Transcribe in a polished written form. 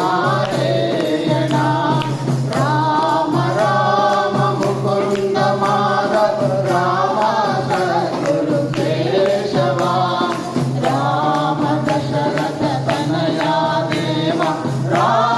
Narayan Ram Ram Mukund Madhav Ram Sadhguru Keshwa Ram Dasharath Tanaya Deva Ram